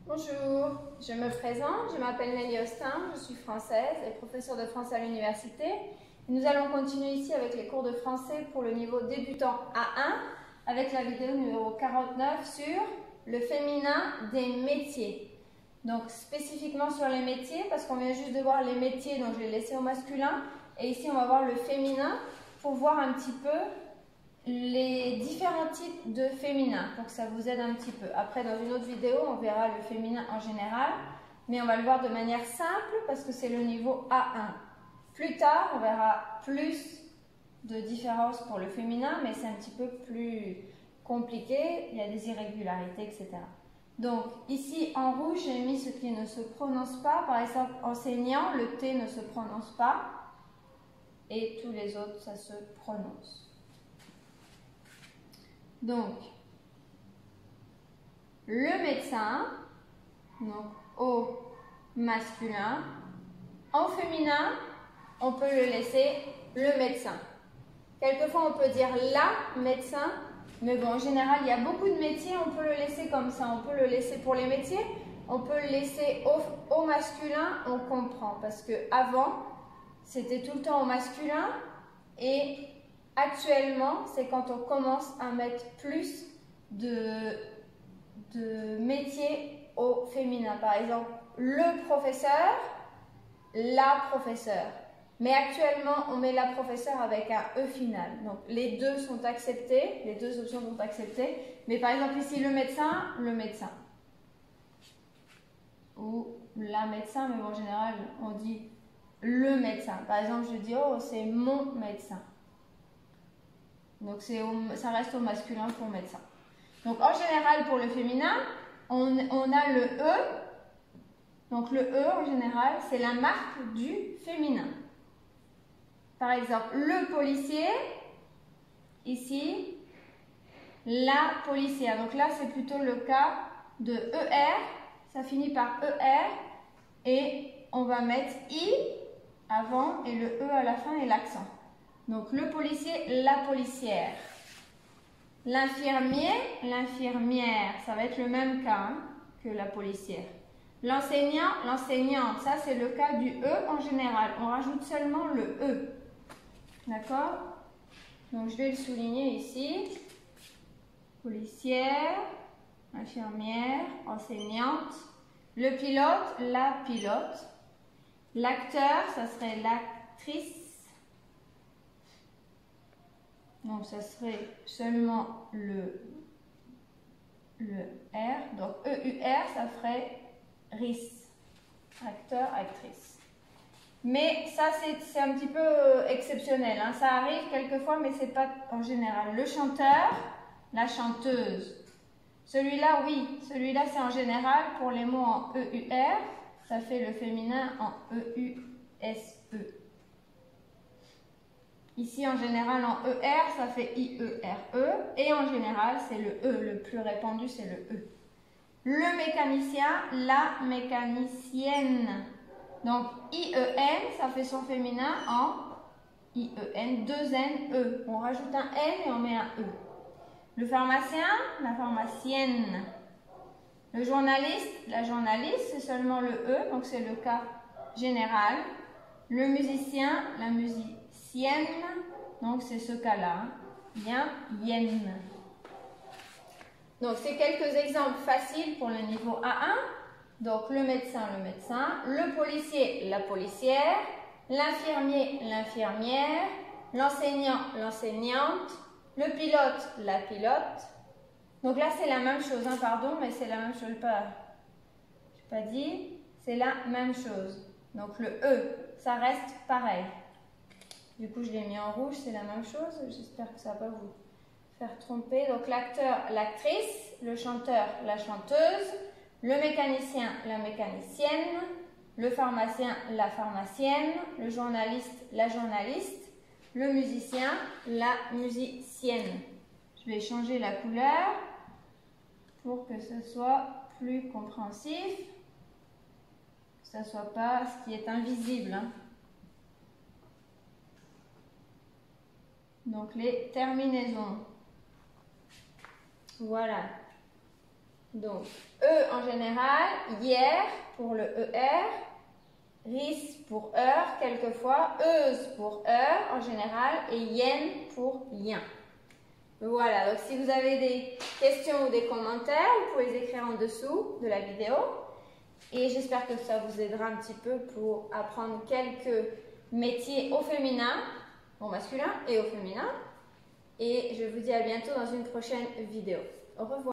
Bonjour, je me présente, je m'appelle Nelly Austin, je suis française et professeure de français à l'université. Nous allons continuer ici avec les cours de français pour le niveau débutant A1 avec la vidéo numéro 49 sur le féminin des métiers. Donc spécifiquement sur les métiers parce qu'on vient juste de voir les métiers, donc je l'ai laissé au masculin et ici on va voir le féminin pour voir un petit peu les différents types de féminin pour que ça vous aide un petit peu. Après, dans une autre vidéo, on verra le féminin en général, mais on va le voir de manière simple parce que c'est le niveau A1. Plus tard, on verra plus de différences pour le féminin, mais c'est un petit peu plus compliqué, il y a des irrégularités, etc. Donc, ici, en rouge, j'ai mis ce qui ne se prononce pas. Par exemple, enseignant, le T ne se prononce pas, et tous les autres, ça se prononce. Donc, le médecin, donc au masculin, en féminin, on peut le laisser le médecin. Quelquefois, on peut dire la médecin, mais bon, en général, il y a beaucoup de métiers, on peut le laisser comme ça. On peut le laisser pour les métiers, on peut le laisser au masculin, on comprend. Parce qu'avant, c'était tout le temps au masculin et actuellement, c'est quand on commence à mettre plus de métiers au féminin. Par exemple, le professeur, la professeure. Mais actuellement, on met la professeure avec un E final. Donc, les deux sont acceptés, les deux options sont acceptées. Mais par exemple, ici, le médecin. Ou la médecin, mais en général, on dit le médecin. Par exemple, je dis, oh, c'est mon médecin. Donc, ça reste au masculin pour médecin. Donc, en général, pour le féminin, on a le E. Donc, le E, en général, c'est la marque du féminin. Par exemple, le policier, ici, la policière. Donc là, c'est plutôt le cas de ER. Ça finit par ER. Et on va mettre I avant et le E à la fin et l'accent. Donc, le policier, la policière. L'infirmier, l'infirmière, ça va être le même cas que la policière. L'enseignant, l'enseignante, ça c'est le cas du E en général. On rajoute seulement le E. D'accord? Donc je vais le souligner ici. Policière, infirmière, enseignante. Le pilote, la pilote. L'acteur, ça serait l'actrice. Donc, ça serait seulement le R. Donc, EUR, ça ferait RIS. Acteur, actrice. Mais ça, c'est un petit peu exceptionnel. Hein. Ça arrive quelquefois, mais c'est pas en général. Le chanteur, la chanteuse. Celui-là, oui. Celui-là, c'est en général pour les mots en EUR. Ça fait le féminin en EUSE. Ici, en général, en ER, ça fait IERE. Et en général, c'est le E. Le plus répandu, c'est le E. Le mécanicien, la mécanicienne. Donc, IEN, ça fait son féminin en IEN, 2 N, E. On rajoute un N et on met un E. Le pharmacien, la pharmacienne. Le journaliste, la journaliste, c'est seulement le E, donc c'est le cas général. Le musicien, la musicienne. Donc c'est ce cas-là, bien, yen. Donc c'est quelques exemples faciles pour le niveau A1. Donc le médecin, le policier, la policière, l'infirmier, l'infirmière, l'enseignant, l'enseignante, le pilote, la pilote. Donc là c'est la même chose, hein, pardon, mais c'est la même chose, je n'ai pas dit, c'est la même chose. Donc le E, ça reste pareil. Du coup, je l'ai mis en rouge, c'est la même chose. J'espère que ça ne va pas vous faire tromper. Donc, l'acteur, l'actrice, le chanteur, la chanteuse, le mécanicien, la mécanicienne, le pharmacien, la pharmacienne, le journaliste, la journaliste, le musicien, la musicienne. Je vais changer la couleur pour que ce soit plus compréhensif, que ce ne soit pas ce qui est invisible. Hein. Donc les terminaisons. Voilà. Donc, E en général, hier pour le ER, RIS pour heure, quelquefois, euse pour heure en général et yen pour lien. Voilà, donc si vous avez des questions ou des commentaires, vous pouvez les écrire en dessous de la vidéo. Et j'espère que ça vous aidera un petit peu pour apprendre quelques métiers au féminin, au masculin et au féminin. Et je vous dis à bientôt dans une prochaine vidéo. Au revoir.